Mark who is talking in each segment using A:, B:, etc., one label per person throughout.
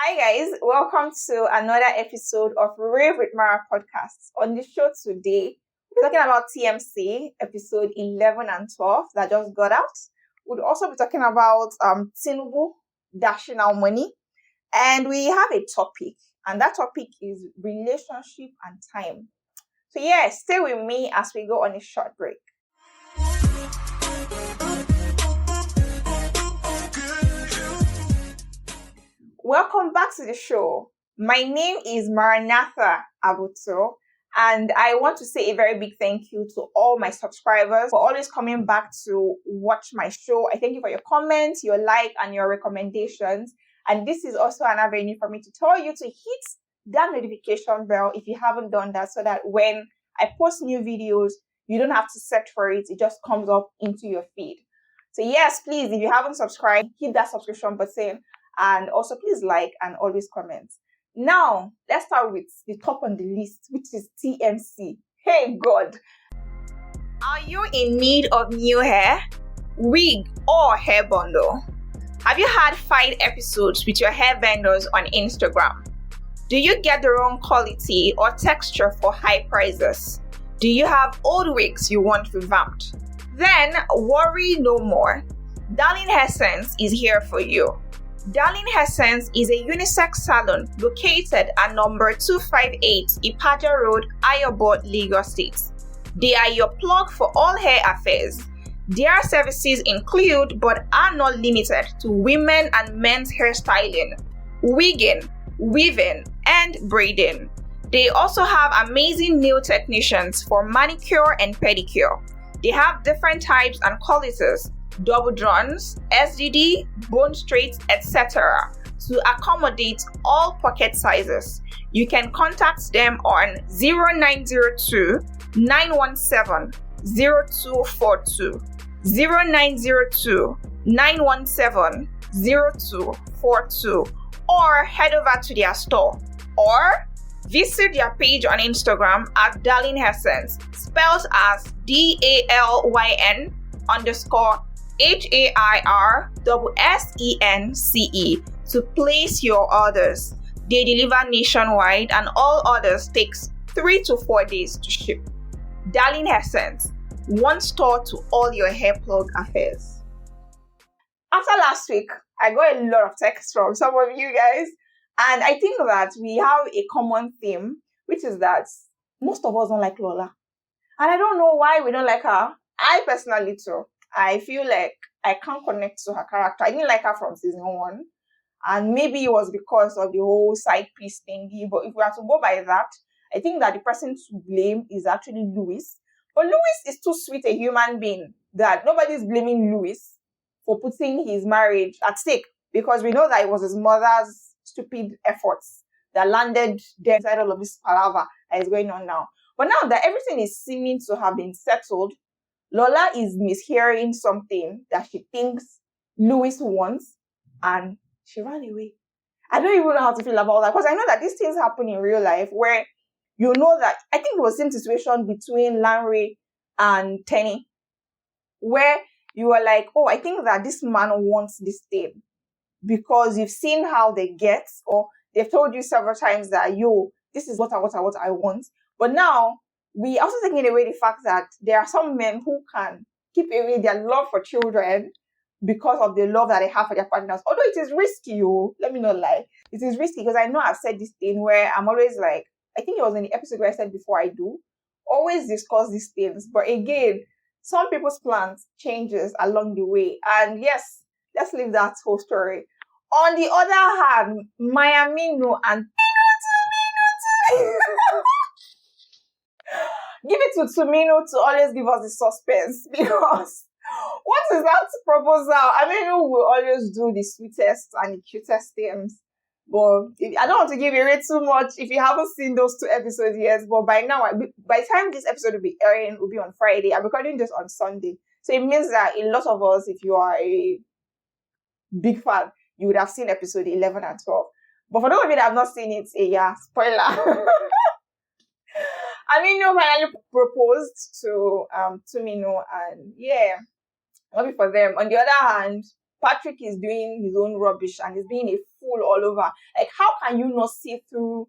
A: Hi guys, welcome to another episode of Rave with Mara podcast. On the show today, we're talking about TMC episode 11 and 12 that just got out. We'll also be talking about Tinubu dashing out money, and we have a topic, and that topic is relationship and time. So yeah, stay with me as we go on a short break. Welcome back to the show. My name is Maranatha Abuto, and I want to say a very big thank you to all my subscribers for always coming back to watch my show. I thank you for your comments, your like, and your recommendations. And this is also an avenue for me to tell you to hit that notification bell if you haven't done that, so that when I post new videos, you don't have to search for it. It just comes up into your feed. So yes, please, if you haven't subscribed, hit that subscription button. And also, please like and always comment. Now, let's start with the top on the list, which is TMC. Hey, God. Are you in need of new hair, wig, or hair bundle? Have you had fight episodes with your hair vendors on Instagram? Do you get the wrong quality or texture for high prices? Do you have old wigs you want revamped? Then, worry no more. Darling Essence is here for you. Darling Essence is a unisex salon located at number 258 Ipaja Road, Ayobot, Lagos State. They are your plug for all hair affairs. Their services include, but are not limited to, women and men's hairstyling, wigging, weaving, and braiding. They also have amazing nail technicians for manicure and pedicure. They have different types and qualities: double drons, SDD, bone straight, etc. to accommodate all pocket sizes. You can contact them on 0902 917 0242, 0902 917 0242, or head over to their store, or visit their page on Instagram at Darling Essence, spelled as DALYN_HAIRSSENCE, to place your orders. They deliver nationwide, and all orders takes 3 to 4 days to ship. Darling Essence, one store to all your hair plug affairs. After last week, I got a lot of texts from some of you guys, and I think that we have a common theme, which is that most of us don't like Lola. And I don't know why we don't like her. I personally too. I feel like I can't connect to her character. I didn't like her from season 1. And maybe it was because of the whole side piece thingy. But if we have to go by that, I think that the person to blame is actually Louis. But Louis is too sweet a human being that nobody's blaming Louis for putting his marriage at stake. Because we know that it was his mother's stupid efforts that landed there inside all of this palaver that is going on now. But now that everything is seeming to have been settled, Lola is mishearing something that she thinks Louis wants, and she ran away. I don't even know how to feel about that, because I know that these things happen in real life where you know that, I think it was the same situation between Lanre and Tenny, where you were like, oh, I think that this man wants this thing because you've seen how they get, or they've told you several times that, yo, this is what I want. But now, we also taking away the fact that there are some men who can keep away their love for children because of the love that they have for their partners. Although it is risky, let me not lie. It is risky, because I know I've said this thing where I'm always like, I think it was in the episode where I said before I do, always discuss these things. But again, some people's plans changes along the way. And yes, let's leave that whole story. On the other hand, Mayamino and give it to Tumino to always give us the suspense, because what is that proposal? Aminu will always do the sweetest and the cutest things. But I don't want to give away too much if you haven't seen those 2 episodes yet. But by now, by the time this episode will be airing, it will be on Friday. I'm recording this on Sunday. So it means that a lot of us, if you are a big fan, you would have seen episode 11 and 12. But for those of you that have not seen it, spoiler. Aminu finally proposed to Tumino, and yeah, happy for them. On the other hand, Patrick is doing his own rubbish and is being a fool all over. Like, how can you not see through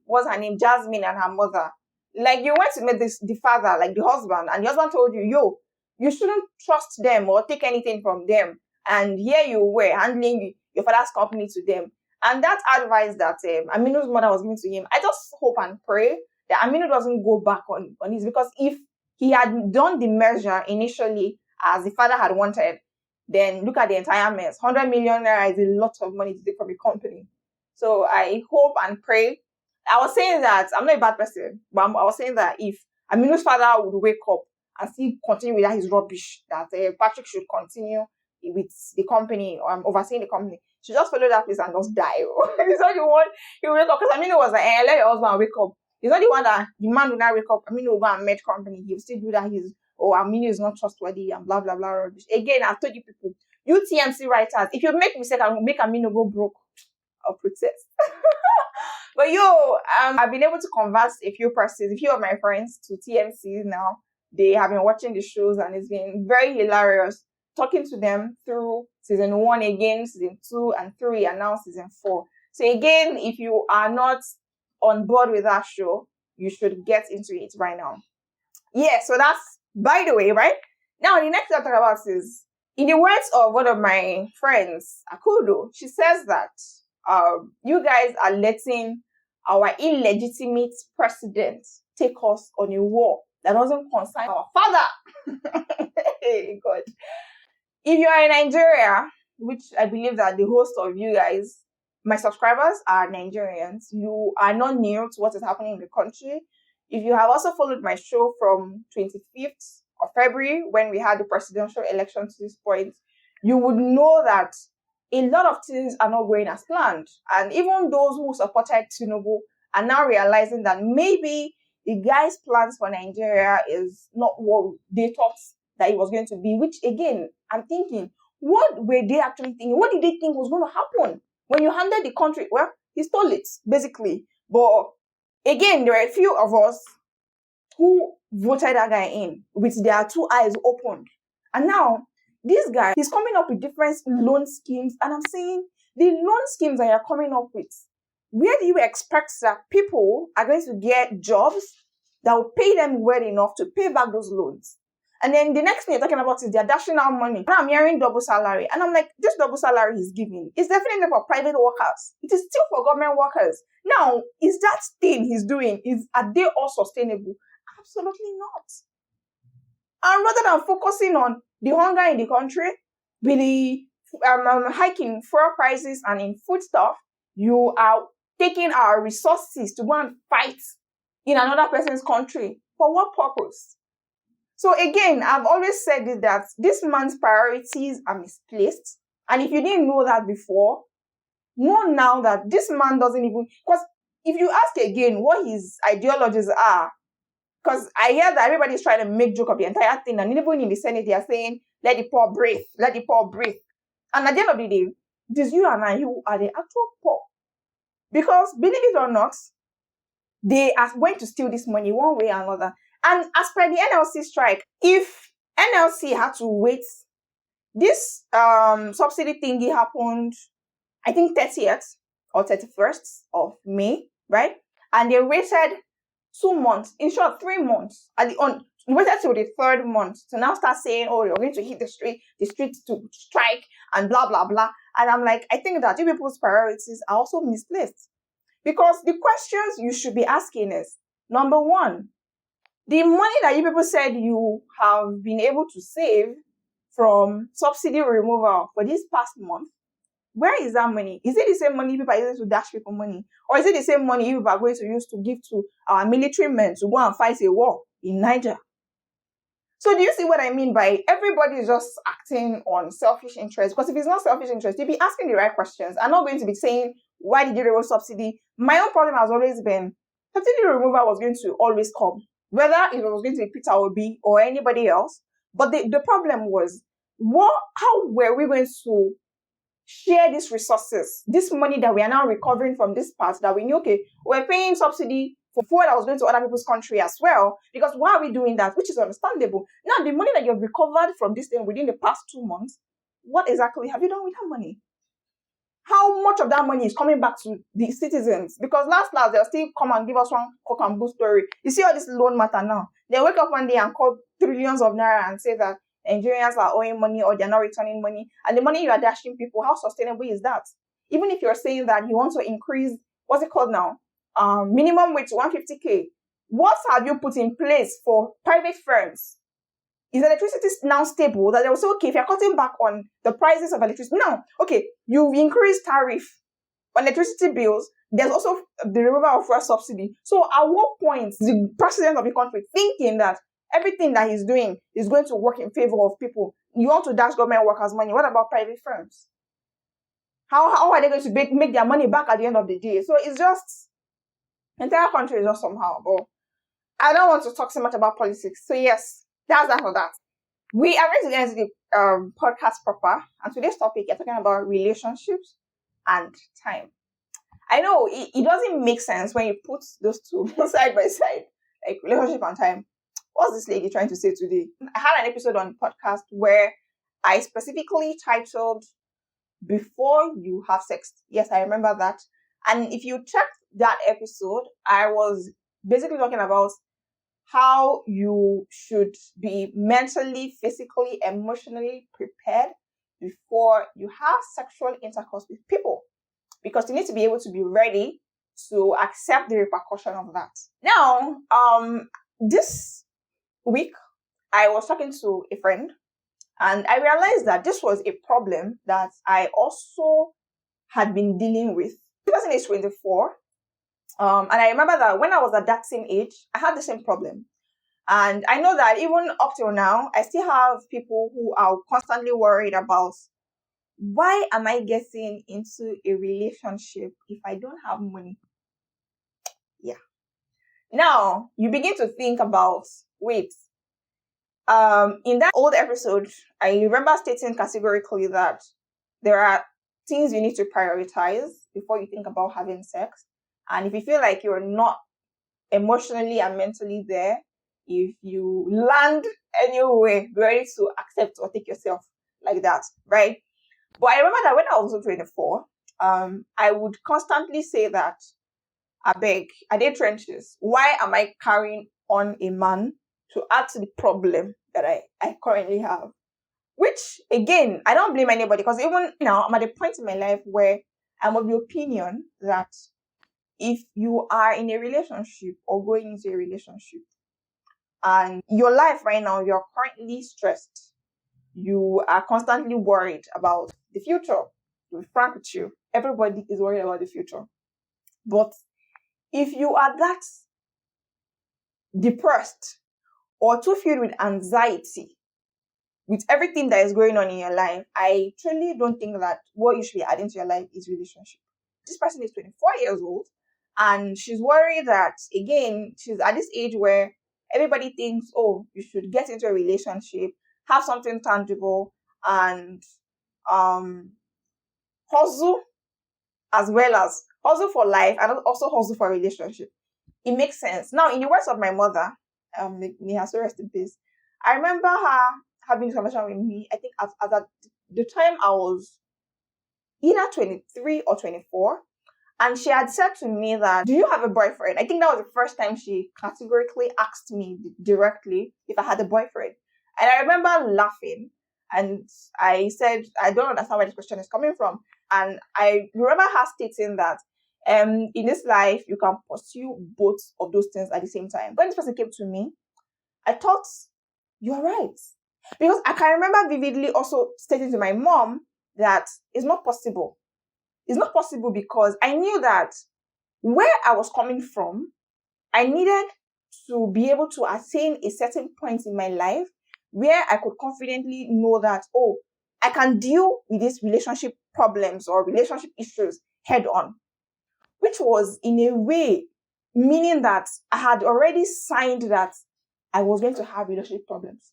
A: what's her name, Jasmine, and her mother? Like, you went to meet the father, like the husband, and the husband told you, yo, you shouldn't trust them or take anything from them. And here you were handling your father's company to them. And that advice that Aminu's mother was giving to him, I just hope and pray that Aminu doesn't go back on this, because if he had done the measure initially as the father had wanted, then look at the entire mess. 100 million naira is a lot of money to take from a company. So I hope and pray. I was saying that I'm not a bad person, but I was saying that if Aminu's father would wake up and still continue with his rubbish, that Patrick should continue with the company or overseeing the company, should just follow that place and just die. It's not the one he wake up, because Aminu was like, let your husband wake up. He's not the one that the man will not wake up. Aminu will go and make company. He'll still do that. Aminu is not trustworthy and blah blah blah rubbish. Again, I've told you people, you TMC writers, if you make mistake and make Aminu go broke, I'll protest. But I've been able to convert a few of my friends to TMC now. They have been watching the shows and it's been very hilarious talking to them through season 1 again, season 2 and 3, and now season 4. So again, if you are not on board with that show, you should get into it right now. Yeah, so that's by the way, right? Now, the next thing I'll talk about is, in the words of one of my friends, Akudo, she says that you guys are letting our illegitimate president take us on a war that doesn't concern our father. Hey, God. If you are in Nigeria, which I believe that the host of you guys, my subscribers are Nigerians, you are not new to what is happening in the country. If you have also followed my show from 25th of February, when we had the presidential election to this point, you would know that a lot of things are not going as planned. And even those who supported Tinubu are now realizing that maybe the guy's plans for Nigeria is not what they thought that it was going to be, which again, I'm thinking, what were they actually thinking? What did they think was going to happen? When you handed the country, well, he stole it, basically. But again, there are a few of us who voted that guy in with their two eyes opened. And now, this guy, he's coming up with different loan schemes. And I'm saying, the loan schemes that you're coming up with, where do you expect that people are going to get jobs that will pay them well enough to pay back those loans? And then the next thing you're talking about is they're dashing out money. Now I'm hearing double salary. And I'm like, this double salary he's giving is definitely for private workers. It is still for government workers. Now, is that thing he's doing, are they all sustainable? Absolutely not. And rather than focusing on the hunger in the country, with the hiking fuel prices and in food stuff, you are taking our resources to go and fight in another person's country. For what purpose? So again, I've always said that this man's priorities are misplaced. And if you didn't know that before, know now that this man doesn't even, because if you ask again what his ideologies are, because I hear that everybody's trying to make joke of the entire thing, and even in the Senate, they are saying, let the poor breathe, let the poor breathe. And at the end of the day, it is you and I who are the actual poor. Because, believe it or not, they are going to steal this money one way or another. And as per the NLC strike, if NLC had to wait, this subsidy thingy happened, I think 30th or 31st of May, right? And they waited 2 months, in short, 3 months. We waited till the 3rd month to now start saying, oh, you're going to hit the streets to strike and blah, blah, blah. And I'm like, I think that you people's priorities are also misplaced. Because the questions you should be asking is, number one, the money that you people said you have been able to save from subsidy removal for this past month, where is that money? Is it the same money people are using to dash people money? Or is it the same money you people are going to use to give to our military men to go and fight a war in Niger? So do you see what I mean by everybody is just acting on selfish interest? Because if it's not selfish interest, you'll be asking the right questions. I'm not going to be saying, why did you remove subsidy? My own problem has always been, subsidy removal was going to always come. Whether it was going to be Peter Obi or anybody else. But the problem was, how were we going to share these resources, this money that we are now recovering from this part that we knew, okay, we're paying subsidy for food that was going to other people's country as well, because why are we doing that? Which is understandable. Now, the money that you've recovered from this thing within the past 2 months, what exactly have you done with that money? How much of that money is coming back to the citizens? Because last, they'll still come and give us one cock and bull story. You see all this loan matter now. They wake up one day and call trillions of naira and say that Nigerians are owing money or they're not returning money. And the money you are dashing people, how sustainable is that? Even if you're saying that you want to increase, what's it called now? Minimum wage to 150K. What have you put in place for private firms? Is electricity now stable that they will say, okay, if you're cutting back on the prices of electricity, now, okay, you've increased tariff on electricity bills, there's also the removal of fuel subsidy. So at what point the president of the country thinking that everything that he's doing is going to work in favor of people? You want to dash government workers money. What about private firms? How are they going to make their money back at the end of the day? So it's just, the entire country is just somehow. But I don't want to talk so much about politics. So yes, that's that for that. We are going to get into the podcast proper. And today's topic, we're talking about relationships and time. I know it doesn't make sense when you put those two side by side, like relationship and time. What's this lady trying to say today? I had an episode on the podcast where I specifically titled Before You Have Sex. Yes, I remember that. And if you check that episode, I was basically talking about how you should be mentally, physically, emotionally prepared before you have sexual intercourse with people. Because you need to be able to be ready to accept the repercussion of that. Now, this week, I was talking to a friend and I realized that this was a problem that I also had been dealing with. The person is 24. And I remember that when I was at that same age, I had the same problem. And I know that even up till now, I still have people who are constantly worried about, why am I getting into a relationship if I don't have money? Yeah. Now, you begin to think about, wait, in that old episode, I remember stating categorically that there are things you need to prioritize before you think about having sex. And if you feel like you're not emotionally and mentally there, if you land anywhere, be ready to accept or take yourself like that, right? But I remember that when I was also 24, I would constantly say that, I beg, I did trenches. Why am I carrying on a man to add to the problem that I currently have? Which, again, I don't blame anybody, because even now, I'm at a point in my life where I'm of the opinion that if you are in a relationship or going into a relationship and your life right now, you're currently stressed, you are constantly worried about the future. To be frank with you, everybody is worried about the future. But if you are that depressed or too filled with anxiety with everything that is going on in your life, I truly don't think that what you should be adding to your life is relationship. This person is 24 years old and she's worried that, again, she's at this age where everybody thinks, oh, you should get into a relationship, have something tangible, and hustle, as well as hustle for life and also hustle for a relationship. It makes sense. Now, in the words of my mother, may her soul rest in peace, I remember her having this conversation with me. I think at the time I was either 23 or 24. And she had said to me that, do you have a boyfriend? I think that was the first time she categorically asked me directly if I had a boyfriend. And I remember laughing. And I said, I don't understand where this question is coming from. And I remember her stating that in this life, you can pursue both of those things at the same time. When this person came to me, I thought, you're right. Because I can remember vividly also stating to my mom that it's not possible. It's not possible because I knew that where I was coming from, I needed to be able to attain a certain point in my life where I could confidently know that, oh, I can deal with these relationship problems or relationship issues head on. Which was, in a way, meaning that I had already signed that I was going to have relationship problems.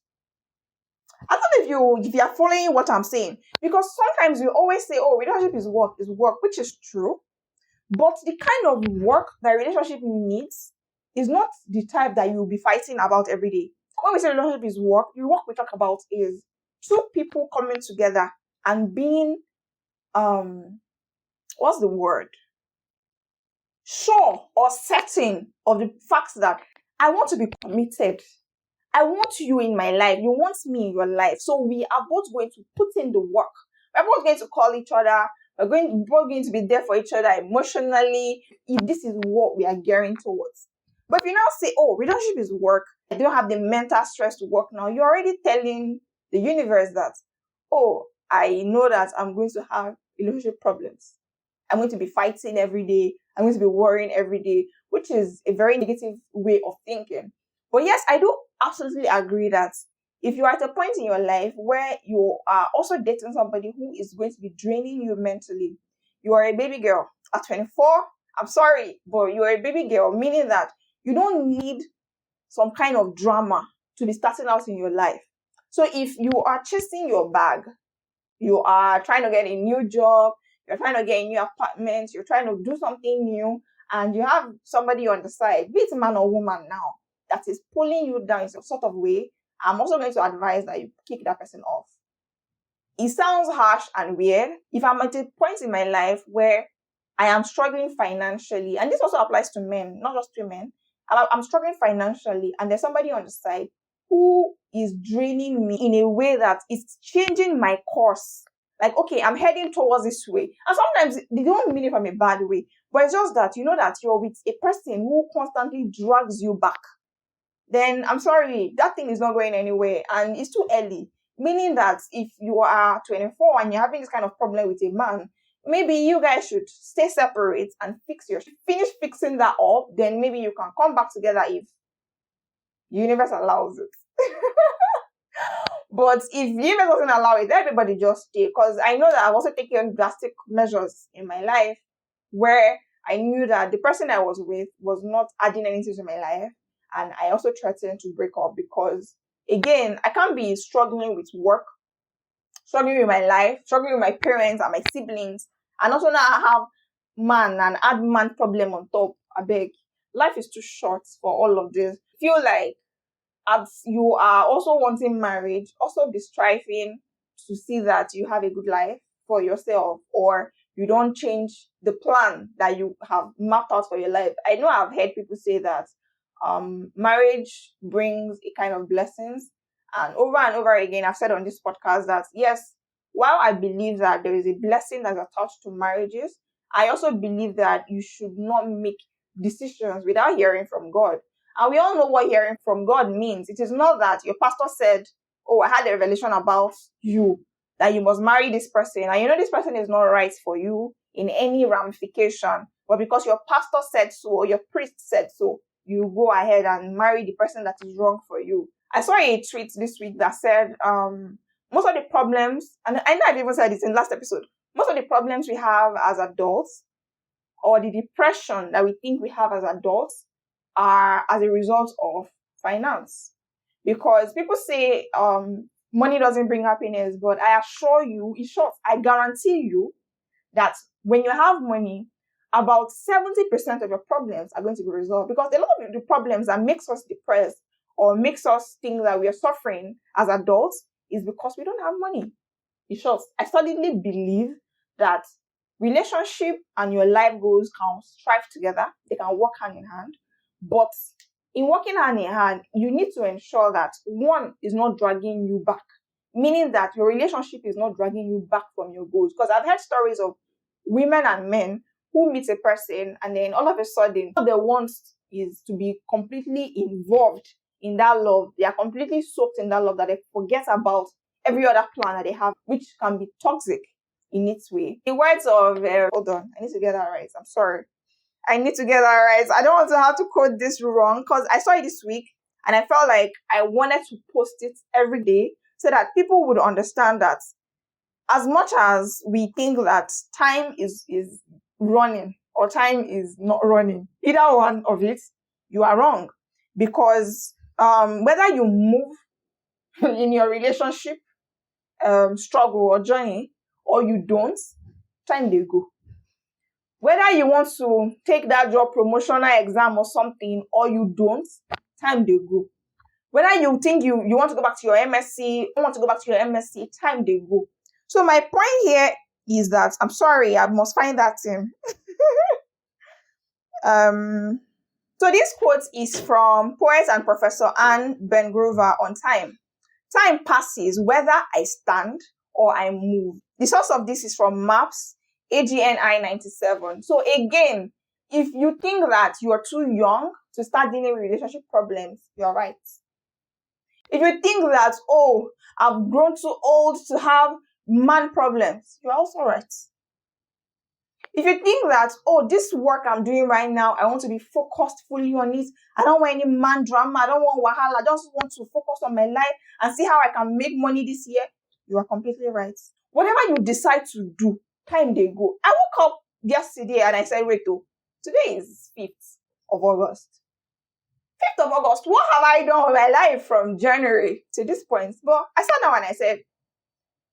A: I don't know if you are following what I'm saying, because sometimes we always say, oh, relationship is work, which is true. But the kind of work that relationship needs is not the type that you'll be fighting about every day. When we say relationship is work, the work we talk about is two people coming together and being what's the word? Sure or certain of the fact that I want to be committed. I want you in my life. You want me in your life. So we are both going to put in the work. We're both going to call each other. Both going to be there for each other emotionally if this is what we are gearing towards. But if you now say, oh, relationship is work, I don't have the mental stress to work now, you're already telling the universe that, oh, I know that I'm going to have relationship problems. I'm going to be fighting every day. I'm going to be worrying every day, which is a very negative way of thinking. But yes, I do absolutely agree that if you're at a point in your life where you are also dating somebody who is going to be draining you mentally, you are a baby girl at 24, I'm sorry, but you're a baby girl, meaning that you don't need some kind of drama to be starting out in your life. So if you are chasing your bag, you are trying to get a new job, you're trying to get a new apartment, you're trying to do something new, and you have somebody on the side, be it a man or woman now, that is pulling you down in some sort of way, I'm also going to advise that you kick that person off. It sounds harsh and weird. If I'm at a point in my life where I am struggling financially, and this also applies to men, not just women, I'm struggling financially, and there's somebody on the side who is draining me in a way that is changing my course. Like, okay, I'm heading towards this way. And sometimes they don't mean it from a bad way, but it's just that you know that you're with a person who constantly drags you back. Then I'm sorry, that thing is not going anywhere and it's too early. Meaning that if you are 24 and you're having this kind of problem with a man, maybe you guys should stay separate and finish fixing that up. Then maybe you can come back together if the universe allows it. But if the universe doesn't allow it, everybody just stay. Because I know that I've also taken drastic measures in my life where I knew that the person I was with was not adding anything to my life. And I also threatened to break up because, again, I can't be struggling with work, struggling with my life, struggling with my parents and my siblings, and also now I have man and add man problem on top. I beg. Life is too short for all of this. I feel like as you are also wanting marriage, also be striving to see that you have a good life for yourself, or you don't change the plan that you have mapped out for your life. I know I've heard people say that marriage brings a kind of blessings, and over again I've said on this podcast that yes, while I believe that there is a blessing that's attached to marriages, I also believe that you should not make decisions without hearing from God. And we all know what hearing from God means. It is not that your pastor said, oh, I had a revelation about you, that you must marry this person, and you know this person is not right for you in any ramification, but because your pastor said so or your priest said so, you go ahead and marry the person that is wrong for you. I saw a tweet this week that said, most of the problems, and I know I've even said this in last episode, most of the problems we have as adults, or the depression that we think we have as adults, are as a result of finance. Because people say money doesn't bring happiness, but I assure you, in short, I guarantee you that when you have money, about 70% of your problems are going to be resolved. Because a lot of the problems that makes us depressed or makes us think that we are suffering as adults is because we don't have money. In short, I solidly believe that relationship and your life goals can strive together. They can work hand in hand. But in working hand in hand, you need to ensure that one is not dragging you back, meaning that your relationship is not dragging you back from your goals. Because I've heard stories of women and men who meet a person and then all of a sudden, what they want is to be completely involved in that love. They are completely soaked in that love that they forget about every other plan that they have, which can be toxic in its way. In words of, hold on, I need to get that right. I'm sorry. I need to get that right. I don't want to have to quote this wrong because I saw it this week and I felt like I wanted to post it every day so that people would understand that as much as we think that time is running or time is not running, either one of it, you are wrong. Because whether you move in your relationship, struggle or journey, or you don't, time they go. Whether you want to take that job promotional exam or something, or you don't, time they go. Whether you think you want to go back to your MSc, don't want to go back to your MSc, time they go. So my point here is that, I'm sorry, I must find that thing. So this quote is from poet and professor Anne Bengrover on time. Time passes whether I stand or I move. The source of this is from Maps, AGNI 97. So again, if you think that you are too young to start dealing with relationship problems, you're right. If you think that, oh, I've grown too old to have man problems, you're also right. If you think that, oh, this work I'm doing right now, I want to be focused fully on it. I don't want any man drama. I don't want wahala. I just want to focus on my life and see how I can make money this year. You are completely right. Whatever you decide to do, time they go. I woke up yesterday and I said, wait, oh, today is 5th of August. 5th of August, what have I done with my life from January to this point? But I sat down and I said,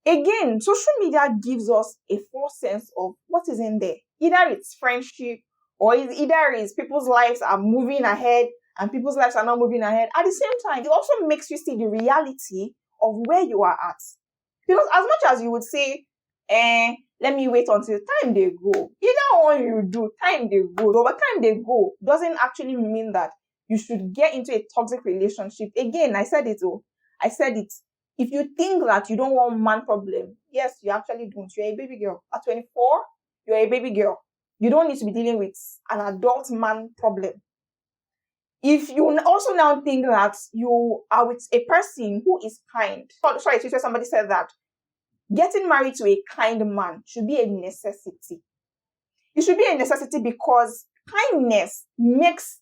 A: again, social media gives us a false sense of what is in there. Either it's friendship or either it's people's lives are moving ahead and people's lives are not moving ahead. At the same time, it also makes you see the reality of where you are at. Because as much as you would say, let me wait until time they go. Either one you do, time they go. Over time they go doesn't actually mean that you should get into a toxic relationship. Again, I said it. If you think that you don't want man problem, yes, you actually don't. You're a baby girl. At 24, you're a baby girl. You don't need to be dealing with an adult man problem. If you also now think that you are with a person who is kind, sorry, somebody said that getting married to a kind man should be a necessity. It should be a necessity because kindness makes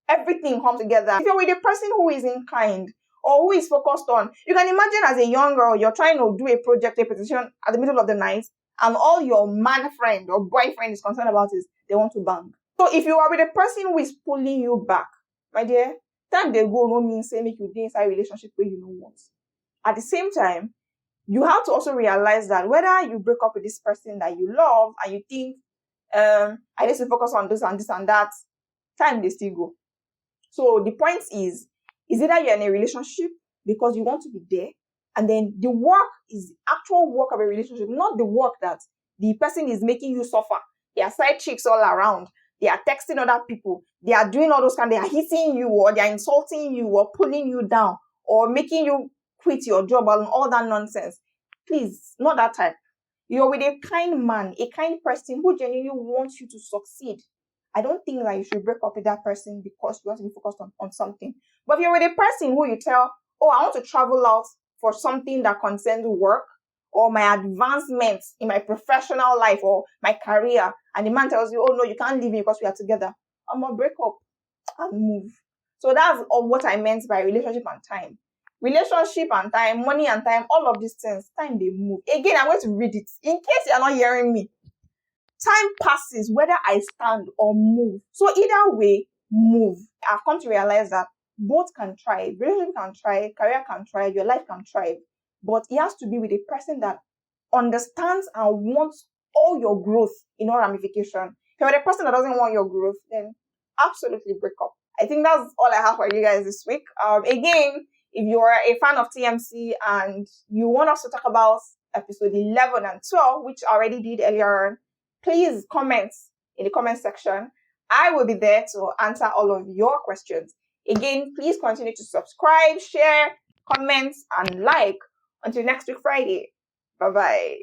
A: everything come together. If you're with a person who isn't kind, or who is focused on, you can imagine as a young girl, you're trying to do a project, a petition at the middle of the night, and all your man friend or boyfriend is concerned about is they want to bang. So if you are with a person who is pulling you back, my dear, time they go no means say make you dey inside relationship where you don't want. At the same time, you have to also realize that whether you break up with this person that you love and you think, I need to focus on this and this and that, time they still go. So the point is either you're in a relationship because you want to be there, and then the work is the actual work of a relationship, not the work that the person is making you suffer. They are side chicks all around. They are texting other people. They are doing all those they are hitting you, or they are insulting you, or pulling you down, or making you quit your job and all that nonsense. Please, not that type. You're with a kind man, a kind person who genuinely wants you to succeed. I don't think that you should break up with that person because you want to be focused on something. But if you're with a person who you tell, oh, I want to travel out for something that concerns work or my advancement in my professional life or my career, and the man tells you, oh, no, you can't leave me because we are together, I'm going to break up and move. So that's what I meant by relationship and time. Relationship and time, money and time, all of these things, time they move. Again, I'm going to read it in case you're not hearing me. Time passes whether I stand or move. So either way, move. I've come to realize that both can thrive. Relationship can thrive, career can thrive, your life can thrive. But it has to be with a person that understands and wants all your growth in all ramification. If you're a person that doesn't want your growth, then absolutely break up. I think that's all I have for you guys this week. Again, if you're a fan of TMC and you want us to talk about episode 11 and 12, which I already did earlier on, please comment in the comment section. I will be there to answer all of your questions. Again, please continue to subscribe, share, comment, and like. Until next week, Friday. Bye-bye.